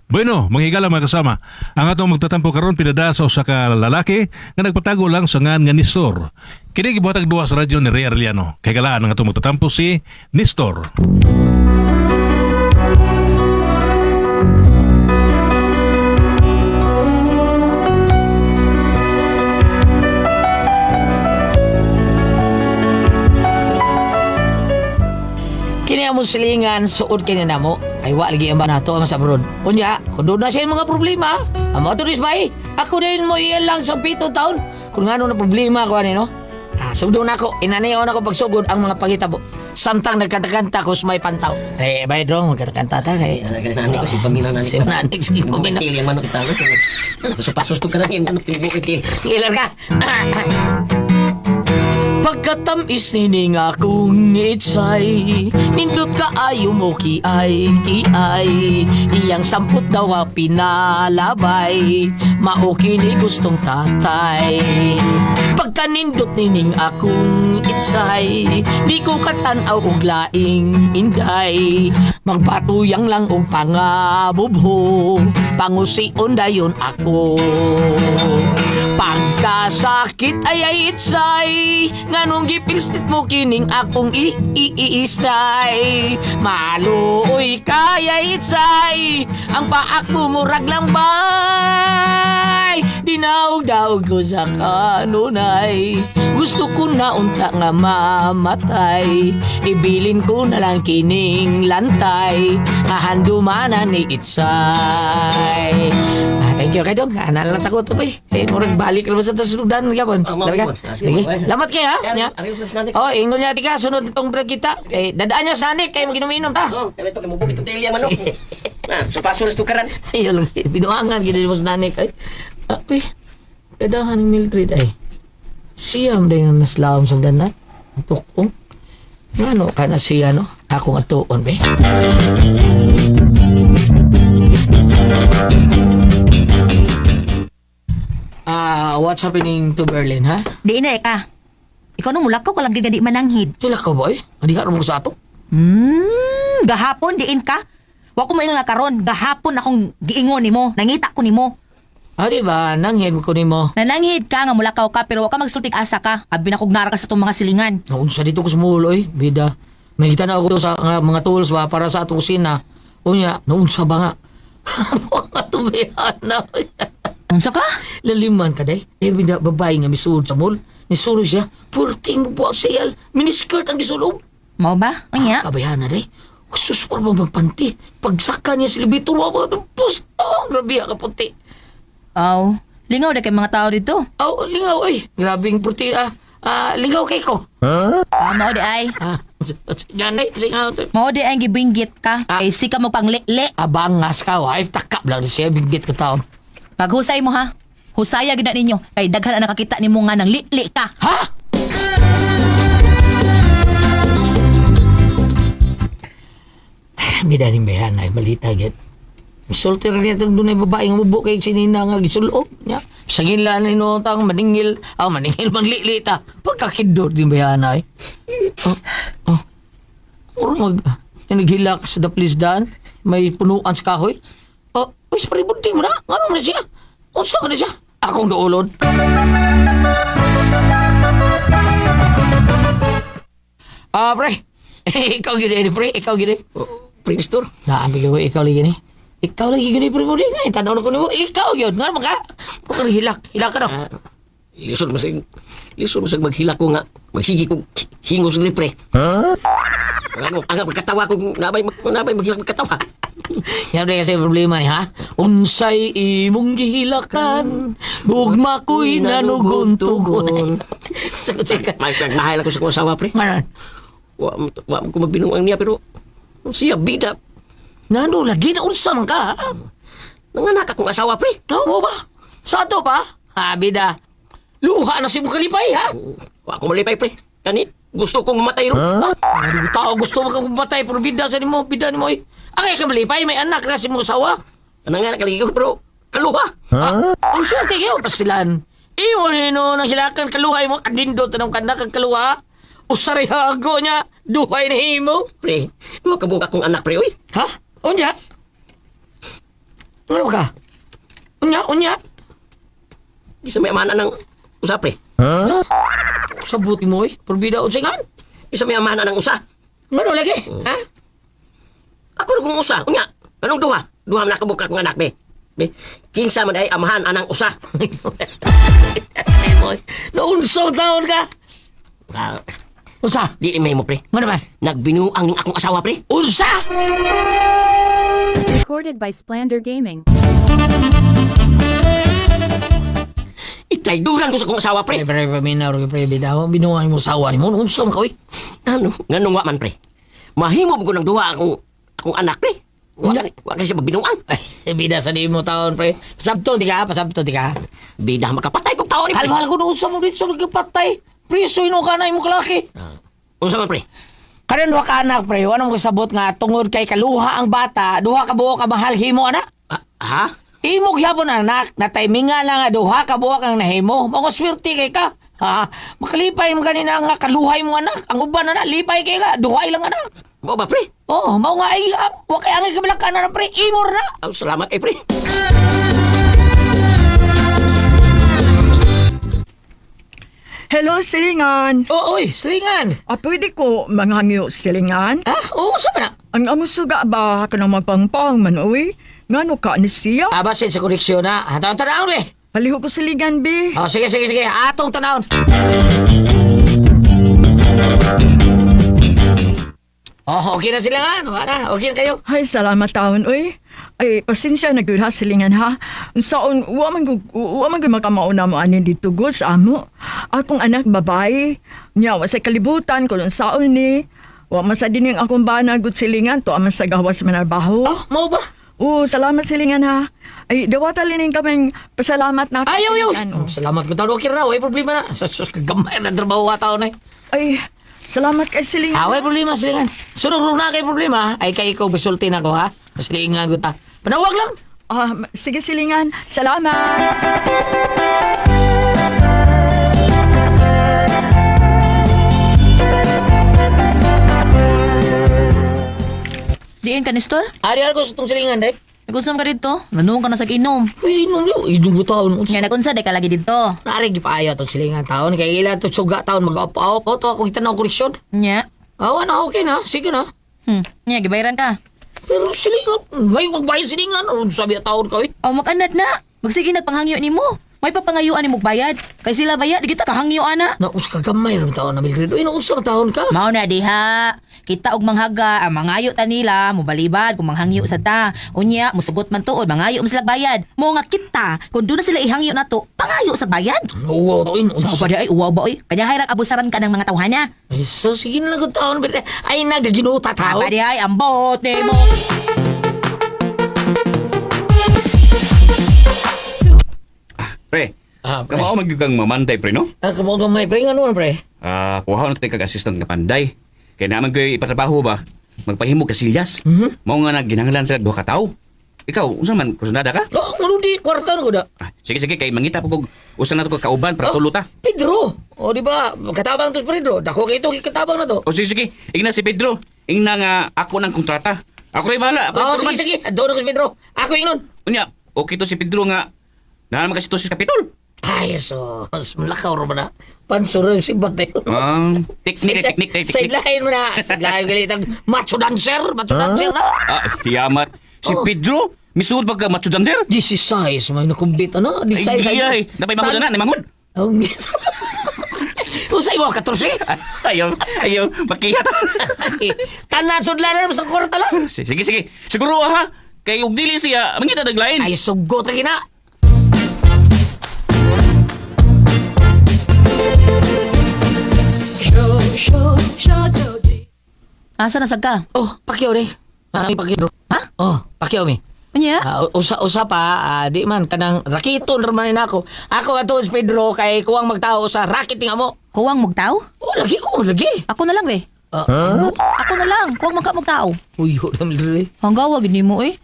Bueno, manghigala mga kasama. Ang atong magtatampo karon pinada sa usa ka lalaki nga nagpatago lang sa ngan nga Nestor. Kini gibuhatag duwa sa radyo ni Ray Arellano. Kay galaan ang atong magtatampo si Nestor. Kini among silingan suod kini namo ay wa lagi ang banato ang sa abroad. Unya, kung doon na siya yung mga problema, amo to disbay. Ako din mo iyan lang sa 7 taon. Kung ngano na problema ko ani no. Sugdo na ako, inaniyaw na ko pagsugod ang mga pangitabo. Samtang nagkanta-kanta ko sa may pantaw. Ay, bay dong, magkanta-kanta ta kay Nani ko si Pamina nani. si nanik si Pamina. Til yang manok kita. Pasos tu kan yang manok tibo itil. Ilan ka? Pagkatamis nining akong itsay, nindot ka ayo mo kiay. Iyang samput daw a pinalabay, mauki ni gustong tatay. Pagka nindot nining akong itsay, di ko katanaw og laing inday. Magbatuyang lang og pangabubho, pangusion dayon ako. Pagkasakit ay itsay, nganong gipistit mo kining akong iisay. Maluoy kaya itsay, ang paak mo murag lang bay. Dinaog-daog ko sa kanunay, gusto ko na unta nga mamatay. Ibilin ko na lang kining lantay, hahandumanan ni itsay. Thank you kayo dong. Anal lang takot pa eh. Murag balik naman sa tasunudan. Gapon. Sige. Lamat kayo ha. Nya. Oh, ingol niya tika. Sunod itong break kita. Dadaan niya sa anik. Kayo mag-inom-inom ta. Kaya ito, kamubog itong til yang manok. So pasos tu karan. Ayun lang. Binuangan. Gini mo sa nanik. Uy. Kadahan ng Mildred ay. Siyam din ang naslawam sa danay. Ang tukong. Ano ka na siya no? Akong atuon be. What's happening to Berlin, ha? Di na ka. Ikaw nung mulakaw ka lang di mananghid. Sila ka ba eh? Hindi ka rin sa ato? Gahapon diin ka. Wa ko maingon nga karon, gahapon akong giingon nimo, nangita ko nimo. Di ba? Nanghid ko ni mo. Nananghid ka nga mulakaw ka pero wa ka magsultig asa ka. Abi na kog nara ka sa tong mga silingan. Naunsa dito ko sa mulo eh, bida. May kita na ako sa mga tools ba para sa atong kusina. Unya, naunsa ba nga? Mga tubihan na. Unsa ka? Laliman ka day. Bida babae nga misuod sa mall. Nisuro siya. Purting mo buwag sa iyal. Miniskirt ang gisulob. Mao ba? Unya. Kabayan na day. Sus, para bang magpanti. Pagsaka niya si Libito, mga pustong. Grabe ka puti. Aw, lingaw na kay mga tao dito. Lingaw eh. Grabing puti lingaw kay ko. Mao di ay. Yan eh, lingaw. Mao di ay gibinggit ka. Kay sika mo pang li. Abangas ka, wife. Takap lang siya. Binggit ko taon. Paghusay mo ha. Husaya gid na ninyo kay daghan ang nakakita nimo nga nang li ka. Ha? Bida rin bayan ay malita gid. Misulti rin niya itong dunay babae nga mubo kay sinina nga gisulob niya. Sagin lang ni notang maningil. Maningil pang li-li-ta. Pagkakidot din bayan ay. Naghilak sa daplisdan. May punuan sa kahoy. Uy, spray bunting mo na. Ano na siya? Unsa ka na siya? Akong doolod. Pre. Ikaw gini, pre. Ikaw gini. Pre Nestor. Naambi ko, ikaw lagi gini. Ikaw lagi gini, pre. Mudi nga. Tanaw na ko ni mo. Ikaw yun. Nga naman ka. Pagkari hilak. Hilak ka na. Lisod masig maghila ko nga. Magsigi ko hingos ni pre. Ano, ang pagkatawa ko nabay maghila magkatawa. Yan rin kasi problema ni ha. Unsay imong gihilakan. Bugma ko'y nanugon-tugon. Sagot-sagot. Mahal ako sa kong asawa pre. Maran. Wa ko magbinuang niya pero siya bida. Nano, lagi na unsa man ka. Nanganak akong asawa pre. Ano ba? Sa ato pa? Bida. Luha na si mo kalipay ha. Wa ko malipay pre. Kanit gusto kong mamatay ro. Ano tao gusto mo kang pumatay pero bida sa nimo, bida nimo eh. Ang ka malipay, may anak na si mo sawa. Nanganak kaligi ko pero kaluha. Ang swerte kayo, pasilan. Imo nino nang hilakan kaluhay mo, kadindot anong kanak ang kaluha. Usarihago niya, duhay na himo. Pre, duha ka buka akong anak pre oy. Ha? O niya? Ano ka? Unya. Di sa may amana ng usa, pre. Sabuti mo eh. Porbida o singan. Di sa may amana ng usa. Ano lagi? Ha? Ako na kung usa. Unya, anong duha? Duha man nakabuk akong anak, be. Be, kinsa man ay amahan anang usa. Naunsaw taon ka. Ah, Unsa? di ni mo, pre. Ano naman? Nagbinuang ning akong asawa, pre. Unsa? Recorded by Splander Gaming. Itrayduran ko sa akong asawa, pre. Pre, paminaw, pre, bidaw. Binuhay mo sawa ni mo. Unsa mo ka, oy? Ano? Nganong wa man, pre? Mahimo ko ng duha akong anak, pre. Wa ka siya magbinuang. Ay, bida sa di mo taon, pre. Pasabto, di ka? Bida makapatay kong tao ni, pre. Kalmahal ko na unsa mo dito sa nagkapatay. Priso, ino ka na, imo kalaki. Unsa man, pre? Karon duha ka anak, pre. Anong kasabot nga tungod kay kaluha ang bata, duha ka buo ka mahal himo, anak? Ha? Imo gyapon anak, na timinga lang nga duha ka buwak ang nahimo. Mga swerte kay ka. Ha, makalipay mo ganina nga kaluhay mo anak. Ang uban na lipay kay ka, duhay lang anak. Mo ba, pre? Oh, mao nga ay wa kay angay kabalakan na pre, imor na. Oh, salamat, pre. Hello, silingan. Oh, oy, slingan. Pwede ko manghangyo silingan? Ah, oo, sa na. Ang amo suga ba ka na magpangpang man, uy? Ngano ka ni siya? Basin sa koreksyon na. Atong tanawon eh. Paliho ko silingan, be. Oh, sige. Atong tanawon. Oh, okay na sila nga. Wala, okay na kayo. Ay, salamat taon, uy. Ay, pasensya na gud ha, silingan ha. Saon, wa man gud makamauna mo anin dito gud sa amo. Akong anak babae, nya wa sa kalibutan kung saon ni. Wa man sa dining akong bana gud silingan to aman sa gawas manarbaho. Oh, mau ba? Salamat silingan ha. Ay, dawata lining kaming pasalamat na. Ayaw. silingan, oh. Salamat ko taon. Okay na, way problema na. Sus, kagamay na trabaho ka taon eh. Ay, salamat kay silingan. Way problema, silingan. Sunod na kay problema, ay kay ikaw bisulti na ko ha. Silingan ko ta. Panawag lang. Sige silingan. Salamat. Diin ka, Nestor? Ari ako sa itong silingan, day. Nagunsam ka dito? Nanong ka na sa inom. Uy, inom niyo. Inom mo taon. Nga nagunsa, di ka lagi dito. Narig di pa ayaw itong silingan taon. Kaya ila itong suga taon mag-apaw. Ito akong itanaw koreksyon. Nya. Na okay na. Sige na. Nya, gibayaran ka. Pero silingan. Ngayon magbayad silingan. Ano sabi ang taon ka, eh? Makanad na. Magsige nagpanghangyo ni mo. May papangayuan ni mo bayad. Kay sila bayad, di kita kahangyo, ana. Naus ka gamay rin taon na Mildred. Uy, naus sa taon ka. Mao na diha. Kita og manghaga, ang mangayo ta nila, mubalibad kung manghangyo sa ta. Unya, musugot man tuod, mangayo mo sila bayad. Mo nga kita, kung doon na sila ihangyo na to, pangayo sa bayad. Oo, taon. So, ba di ay uwaw ba oy? Kanya hayrak abusaran ka ng mga tawhana. Ay, so sige na lang ang taon. Ay, nagaginuta taon. Ba di ay ambot ni mo. Pre, Pre. kamao magyugang mamantay pre no? Kamao gamay, pre. Nga naman, pre. Kuha na tayo kag-assistant nga panday. Kaya naman kayo ipatrabaho ba? Magpahimo ka silyas. Mao nga naginahanglan sa duha ka tawo. Ikaw, unsa man kusunada ka? Oh, ano di, kwarta na ko da. Sige kay mangita po kog usa na to ka kauban para tuluta. Pedro! O, di ba? Katabang to si Pedro. Dako kayo ito, katabang na to. O sige, ingna si Pedro. Ingna nga ako ng kontrata. Ako rin bahala. Sige. Doon ako si Pedro. Ako yung nun. Unya, okay to si Pedro nga. Naman kasi to si Kapitol. Ay, so, malakaw ro ba na? Pansuro yung sibat na yun. Teknik. Sideline mo na. Sideline galit. Macho dancer na. Hiyamat. Si Pedro, misuod pagka matsudan sir. This is size. May nakumbit, ano? This size. Ay, napay mangod na, namangod. Usay mo, 14. Ayaw, makiyat. Tanan, sudlan na sa kwarta lang. Sige. Siguro ha. Kay ug dili siya, mangita daglain. Ay, sugot lagi na. Asa na sad ka? Oh, pakyaw ni. Pakyaw. Ha? Oh, pakyaw mi. Unya? Usa pa, di man, kanang rakiton naman na ako. Ako ato si Pedro, kay kuwang magtao sa rakit nga mo. Kuwang mugtaw? Oh, lagi ko, lagi. Ako na lang, be. Ako na lang. Kuwang magtao. Uy, yun naman. Hanggawa, gini mo eh.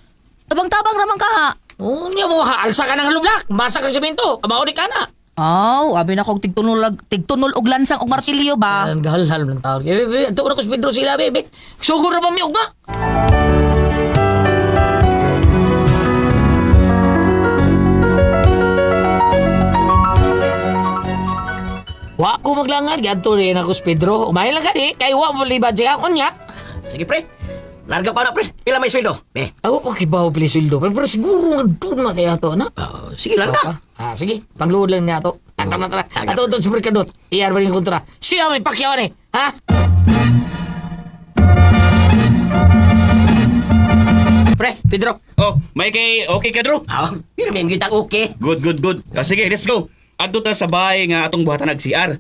Tabang-tabang naman ka ha. Oh, niya mo, alsa ka ng lublak. Basa ka simento. Kabaw di ka na. Abi na kong tigtunol og lansang og martilyo ba? Ang gahal-hal ng tao. Bebe, ito na ko si Pedro sila, bebe. Sugur na ba mi ugma? maglangad, ganto rin ako sa Pedro. Umahin lang ka di, kay wa mo libad siya, unya. Sige, pre. Larga pa na, pre. Pila may sweldo? Be. Ako, okay ba ako pili sweldo? Pero siguro nga doon na kaya to, na? Sige, larga. Sige, pangluod lang niya to. Tara. Ato ito sa Mercadot. Iyar ba rin kontra? Siya may pakyaw ni, ha? Pre, Pedro. Oh, may kay okay ka, Drew? Pero may mga okay. Good. Sige, let's go. Adto ta sa bahay nga atong buhatan nag-CR.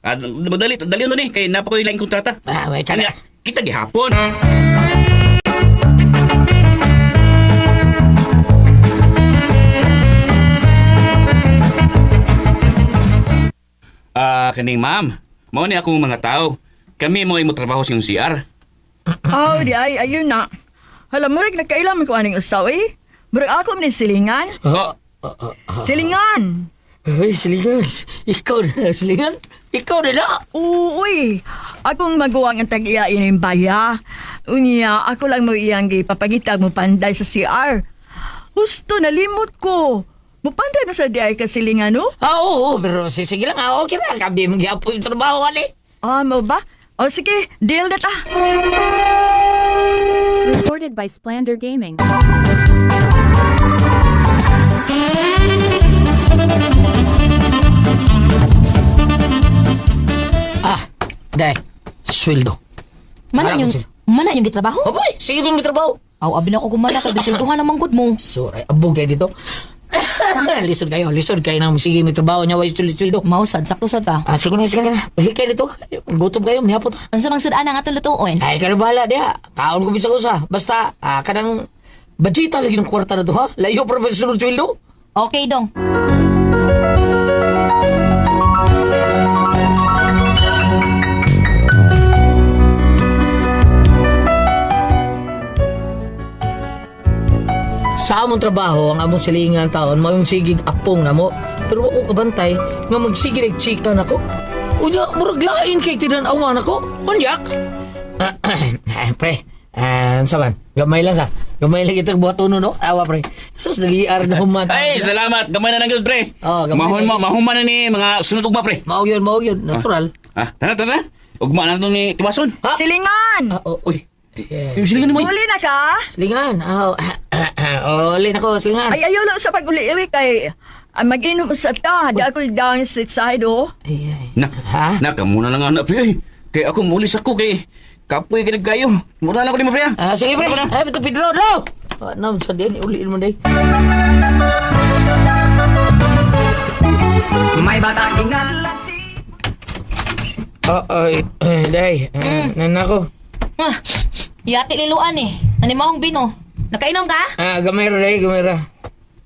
Dali on ni kay napakoy laing kontrata. May Kanya, kita gihapon. Kaning ma'am. Mao ni akong mga tao. Kami mo imo trabaho sa iyong CR. Oh, di ay, ayun na. Hala, murag nagkailan ko aning usaw eh. Murag ako ni silingan. Silingan! Ay, silingan. Ikaw na, silingan. Ikaw na na. Uy, akong magawa ng tag-iya yung baya. Unya, ako lang mo iyang papagitag mo panday sa CR. Husto, nalimot ko. Mupanday na sa di ay kasilingan, no? Oo, pero sige lang. Okay na, kabi mong giapo yung trabaho, ali. Mo ba? O sige, deal na ta. Recorded by Splander Gaming. Day, sweldo. Mana yung gitrabaho? Aboy, sige mo trabaho. Aw, abi na ko gumana kay bisulduhan ang manggod mo. Sorry, abog kayo dito. Lisod kayo nang sige may trabaho niya, way sweldo. Mausad, sakto-sad ka. Sige na. Balik kayo dito. Gutom kayo, miyapot. Unsa mang sudan ang atong lutuon? Ay, ka na bahala, diha. Kaon ko bisa ko sa. Basta, kanang budgeta lagi ng kwarta na to, ha? Layo para ba sa sunod sweldo? Okay, dong. Sa among trabaho, ang among silingan taon, mayong sigig apong na mo. Pero ako kabantay, nga magsigig chika na ko. Unya, murag lain kay tinanawan ako. Unya. Pre, saman, gamay lang sa. Gamay lang itong buhat uno, no? Awa, pre. Sus, daliar na human. Ay, salamat. Gamay na lang pre. Gamay na. Mahuman na ni mga sunod ugma, pre. Mao yun. Natural. Tana. Ugma na ito ni Tiwason. Silingan! Uy. Yung silingan mo. Uli na ka? Silingan. Uli na ko, silingan. Ay, ayaw lang sa pag-uli-iwi kay mag-inom sa ta. Di ako down sa side, oh. Ay. Na, nakamuna lang anak, pre. Kaya ako mulis ako kay kapoy ka nagkayo. Mura lang ko ni mo, pre. Sige, pre. Ay, betul Pedro, no! Ano, sa din, uliin mo, day. May bata ingat. Day. Nanako. Yati liluan eh. Nanimahong bino. Nakainom ka? Gamay ra.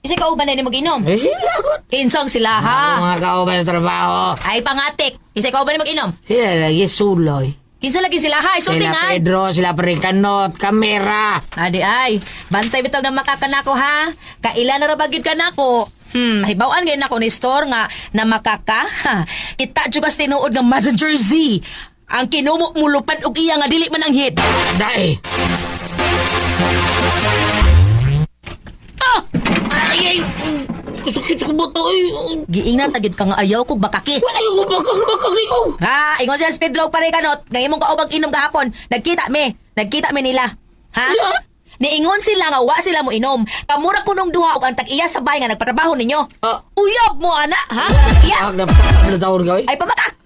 Isa ka uban na ni mag-inom. Sila ko. Kinsong sila ha. Mga kauban sa trabaho. Ay pangatik. Isa ka uban na mag-inom. Sila lagi suloy. Kinsa lagi sila ha. Isulti Sila nga. Pedro, sila pa rin kanot, kamera. Adi ay. Bantay bitog na makakanako ha. Kaila na rabagid ka nako. Mahibawaan ngayon ako ni store nga na makaka. Kita juga tinuod nga Messenger Z. Ang kinumok mo lupad og iya nga dili man ang hit. Day. Ay. Sakit ko ba ito eh? Giingnan tagid ka nga ayaw ko bakaki. Wala yung bakang ko. Ha, ingon sila sa Pedro pare kanot. Ngayon mong kaubag inom gahapon. Nagkita mi nila. Ha? Ano? Niingon sila nga wa sila mo inom. Kamura kunong duha og ang tag-iya sa bahay nga nagpatrabaho ninyo. Uyab mo ana, ha? Iya. Napakapala taon ka eh. Ay pamatak.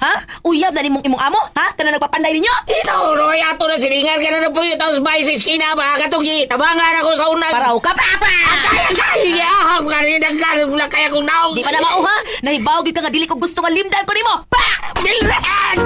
Ha? Uyab na nimong imong amo, ha? Kana nagpapanday ninyo? Ito, Roy, ato na silingan ka na po yung taos bahay sa iskina, mga katugi. Tabangan ako sa unang... Paraw ka pa pa! Kaya, ka rin ang karong na kaya kong naong... Di pa na mao ha? Nahibaw gid ka nga dili ko gusto nga limdan ko nimo. Pa! Bilran!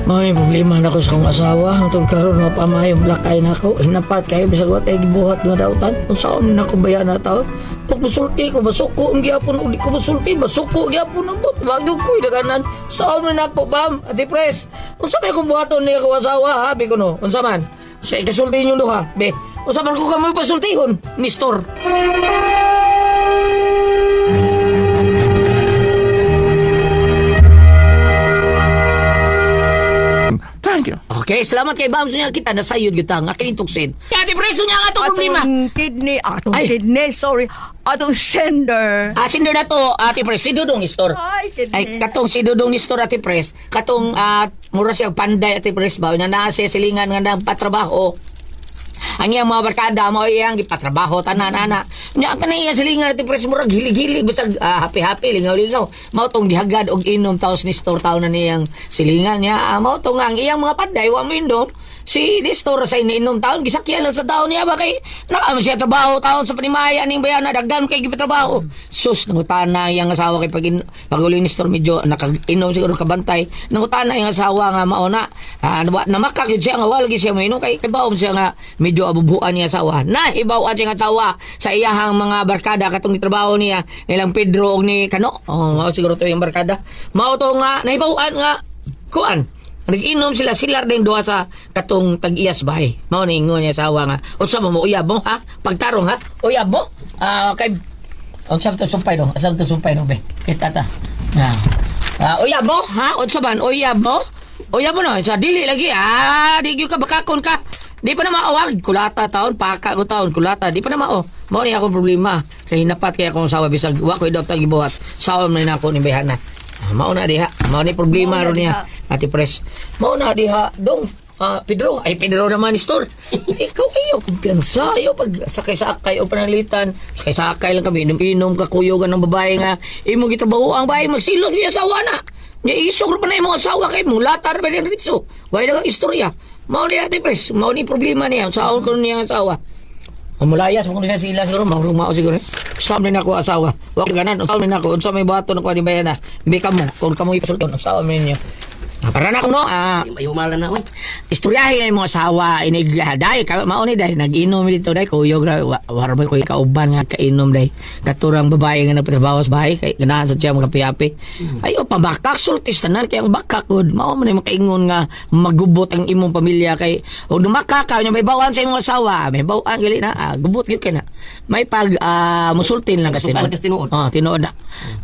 May problema na ko sa kong asawa. Ang karon mapamayong lakay na ako. Hinapat kayo bisag wa tayo gibuhat nga dautan. Kung saan na ko bayan na tao. Pag masulti ko, masuko ang gyapon. Uli ko masulti, masuko gyapon ang bot. Wag nyo ko'y naganan. Saan na ako, bam? Ate Pres, kung saan ko buhaton niya ko asawa, ha? Bi ko no. Kung saan sa ikasulti nyo duha. Be, kung saan ko kami pasultihon, Mistor. Thank you. Okay, salamat kay Bam niya kita nasayod kita nga kinintuksin. Ate Preso niya nga itong problema. Atong Ay. kidney, sorry. Atong sender. Sindo na to, Ate Pres, si Dudong Nistor. Ay, kidney. Ay, katong si Dudong Nistor, Ate Pres, katong mura siya panday, Ate Pres, ba, na nasa silingan nga nagpatrabaho. Ang iyang mga barkada mo iyang ipatrabaho tanan ana. Nya ka na iya silingan Ate Pres murag hilig-hilig bisag happy-happy lingaw-lingaw. Mao tong gihagad og inom taos ni store taon na niyang silingan niya. Mao tong ang iyang mga panday wa mo indom. Si Nestor sa iniinom taon gisakyan lang sa taon niya ba kay nakaamo siya trabaho taon sa panimaya ning bayana dagdan kay gipatrabaho. Sus nangutana iyang asawa kay pag-uli ni Nestor medyo nakainom siguro kabantay. Nangutana iyang asawa nga mao na namakak yun siya nga wala siya mainom kay baom siya nga medyo abubuan niya asawa. Na ibaw siya nga asawa sa iyahang mga barkada katong trabaho niya nilang Pedro og ni Kano. Mao siguro to yung barkada. Mao to nga naibawan nga kuan. Nag-inom sila din doha sa katong tag-iyas bahay. Mao na ingon niya asawa nga. Unsa mo uyab mo ha? Pagtarong ha? Uyab mo? Kay unsa to sumpay do? Asa to sumpay do be? Kay tata. Uyab mo ha? Unsa man uyab mo? Uyab mo no sa dili lagi. Di gyud ka bakakon ka. Di pa na maawag kulata taon paka ko taon kulata di pa na mao. Mao ni ako problema kay hinapat kay akong asawa bisag wa ko daw tag gibuhat. Saon man nako ni bayana. Mao na diha. Mao ni problema ron niya. Ate Pres. Mao na diha dong. Pedro, ay Pedro naman ni store. Ikaw ayaw kumpiyansa, ayaw pag sakay-sakay o panalitan. Sakay-sakay lang kami, inom-inom ka kuyogan ng babae nga. Imo gitrabaho ang bahay, magsilot yung asawa na. Niya isok pa na yung mga asawa kay mo, latar ba yung ritso. Wala kang istorya. Mao ni Ate Pres, mao ni problema niya. Saon ko niya ang asawa. Mamulayas, kung siya sila siguro, magrumao siguro. Saan rin ako asawa. Wag ganan, saan rin ako. Saan may bato na kuha ni bayan na. Hindi ka mo, kung kamu ipasulton, asawa mo ninyo. Para na ako no, Mayumalan na, man. istoryahin na yung mga asawa, dahi, mauni dahi, nag-inom dito dahi, kuyo, warabay ko kauban nga kainom dahi, katurang babae nga nagpatrabaho sa bahay, kay ganahan sa siya mga piyapi. Ayo, pabakak, sultis tanan, kaya ang bakak, mao man yung makaingon nga magubot ang imong pamilya, kay, o dumakak ka, may bawaan sa imong asawa, may bawaan, gali na, gubot yun ka na. May pag, musultin lang kasi Musultan kas tinuod. Tinuod na.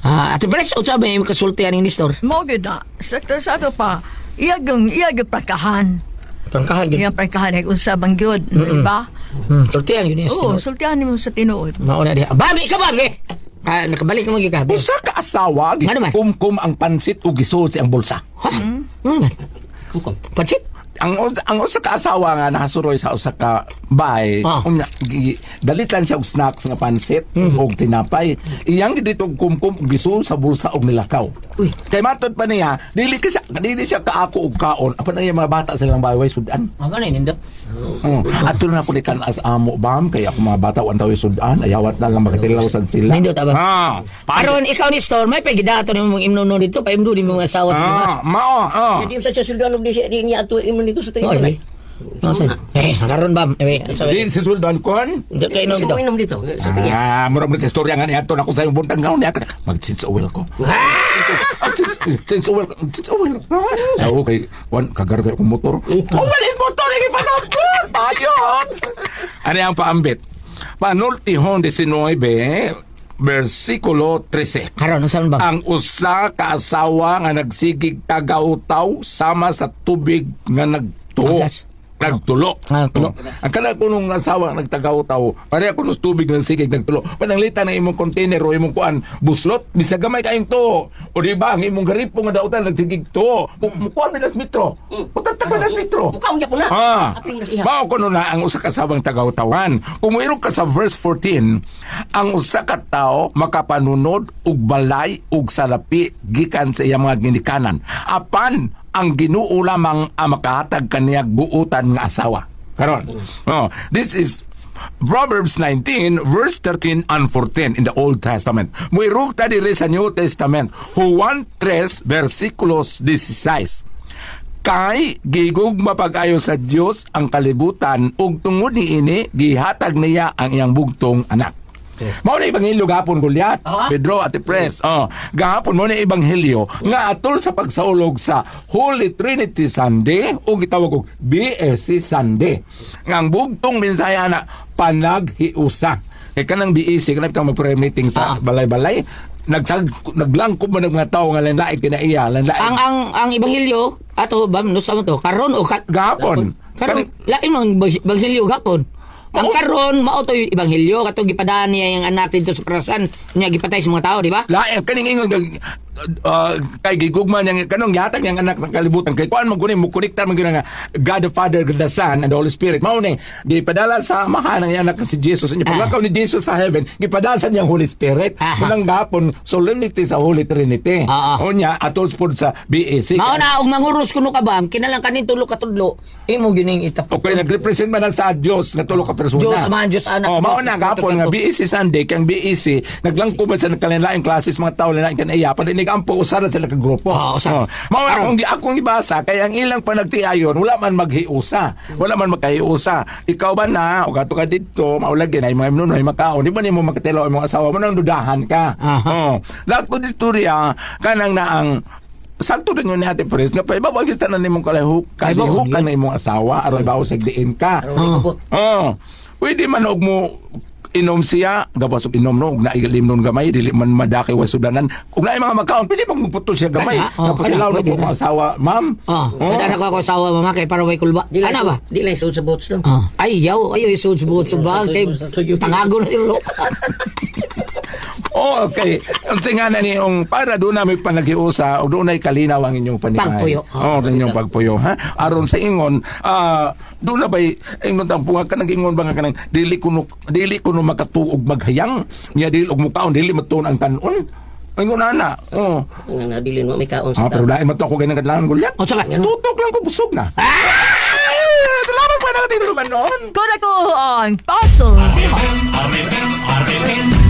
At Pres, o sabi, may kasultihan ng Nestor. Mao gyud na. Sa ato pa. Iyagong prakahan. Pangkahan yun. Iyang prakahan ay usabang gyud, di ba? Sultihan yun, Oo, Nestor. sultihan mo sa tinuod. Mauna diha. Babi, ikaw babi! Nakabalik mo gigabi. Usa ka asawa, Ano man? kumkum ang pansit ug gisuod sa ang bulsa. Ha? Ano man? Pansit? Ang usa ka asawa nga nahasuroy sa usa ka bahay, dalitan siya og snacks nga pansit ug tinapay. Iyang dito kumkum ug gisuod sa bulsa og nilakaw. Uy. Kay matod pa niya, dili siya kaako og kaon. Apan na yung mga bata silang bayway sudan. Ano yun, Indo? At tulo na ko ni kan as amo bam kay ako mga bata wan tawi sudan, ayawat na lang makatilaw sad sila. Nindo, taba. Paano? Aron, ikaw ni Store, may pagidato ni mong imnuno dito, pa imnuno ni mga asawa sa mga. Mao. Hindi sa suldan og di niya ato imon dito sa Oh, tingin. karon ba? Din si suldan kon. Kayo Kasi dito. ko inom dito sa tingin. Mura mo sa istorya nga ni Ato na ko sa yung buntang ngaon niya. Mag-since oil ko. Since oil ko. Since oil ko. So, okay. Kagarga ko motor. Umalis motor. Hindi pa napot. Bayot. Ano yung paambit? Panultihon 19, versikulo 13. Karon, saan ba? Ang usa ka asawa nga nagsigig tagautaw sama sa tubig nga nagtuo. Agas. Nagtulo. Nagtulo. Ang kala ko nung asawa nagtagaw-taw, pareha ko nung tubig ng sigig nagtulo. Pananglita ng imong container o imong kuan, buslot, bisa gamay kayong to. O di ba, ang imong garipo nga dautan nagsigig to. Mukuan milas metro. Putatag milas metro. Mukaon niya po na. Apring na siya. Mao ko na ang usa ka sabang tagaw-tawan. Kung muirog ka sa verse 14, ang usa ka tawo makapanunod og balay ug salapi gikan sa iyang mga ginikanan. Apan ang Ginoo lamang ang makahatag kaniyag buutan nga asawa. Karon. This is Proverbs 19 verse 13 and 14 in the Old Testament. Muirog ta diri sa New Testament. Juan 3 versikulos 16. Kay gigugma pag-ayo sa Dios ang kalibutan ug tungod niini gihatag niya ang iyang bugtong anak. Mao na ebanghelyo gahapon Goliath, Pedro at Pres. Gahapon mo na ebanghelyo nga atol sa pagsaulog sa Holy Trinity Sunday o gitawag og BSC Sunday. Nga ang bugtong mensaya na panaghiusa. Kaya kanang BEC, kanang itong mag-prayer meeting sa balay-balay, naglangko man ng mga tao nga lanlain kinaiya, lanlain. Ang ibanghilyo ato ba no sa to karon o Gahapon. karon lain mang ibanghilyo gapon. Ang karon mao to yung ibanghilyo katong gipadaan niya yung anak dito sa parasan niya gipatay sa mga tao, di ba? Lain kaning ingon kay gigugman yang kanong yatag yang anak ng kalibutan kay kuan maguni mo konektar man nga God the Father, God the Son and the Holy Spirit mao ni gipadala sa amahan ng anak si Jesus nya paglakaw ni Jesus sa heaven gipadala sa niyang Holy Spirit kunang gapon solemnity sa Holy Trinity unya atol pod sa BAC Mao na og manguros kuno ka ba kinalang kanin tulo ka tudlo imo gining itapok. okay nagrepresent man sa Dios nga tulo ka persona Diyos Ama, Diyos Anak. mao na gapon nga BAC Sunday kang BAC naglangko man sa kanilang classes mga tao lang kinaiya pa dinig ampo usara sila ka grupo. usara. Mao akong ibasa kay ang ilang panagtiayon wala man maghiusa. Wala man magkahiusa. Ikaw ba na o gato ka dito maulagi na mga nunoy makaon di ba nimo makatelaw ang mga asawa mo nang dudahan ka. Lahat ko istorya kanang na ang sakto din yun ni Ate Pres nga pa ibabaw kita na nimong kalihukan na imong asawa aron bawo sagdiin ka. Pwede man og mo inom siya gabas og inom no ug nailim nun gamay dili man madaki wa sudanan ug naay mga makaon pwede pag magputo siya gamay kapag ilaw na po mga asawa ma'am Kada na ko asawa mama kay para way kulba. Ana ba? Di lang sa boats no. Ay yaw ayo isud sa buot sa bag kay pangago na iro. Okay. Ang singa na niyong para doon na may panaghiusa o doon ay kalinaw ang inyong paningay. Pagpuyo. Ang inyong pagpuyo. Ha? Aron sa ingon, doon na ba'y ingon tampunga ka nag-ingon ba nga kanang dili kuno makatuog maghayang niya dili og mukaon dili matuon ang kanon. Ingon na. Nga nabilin mo may kaon sa Pero dahil mato ko ganyan kadlangan gulyat. O saka Tutok lang ko busog na. Salamat pa na natin luman noon. Kung ako ang puzzle. RMN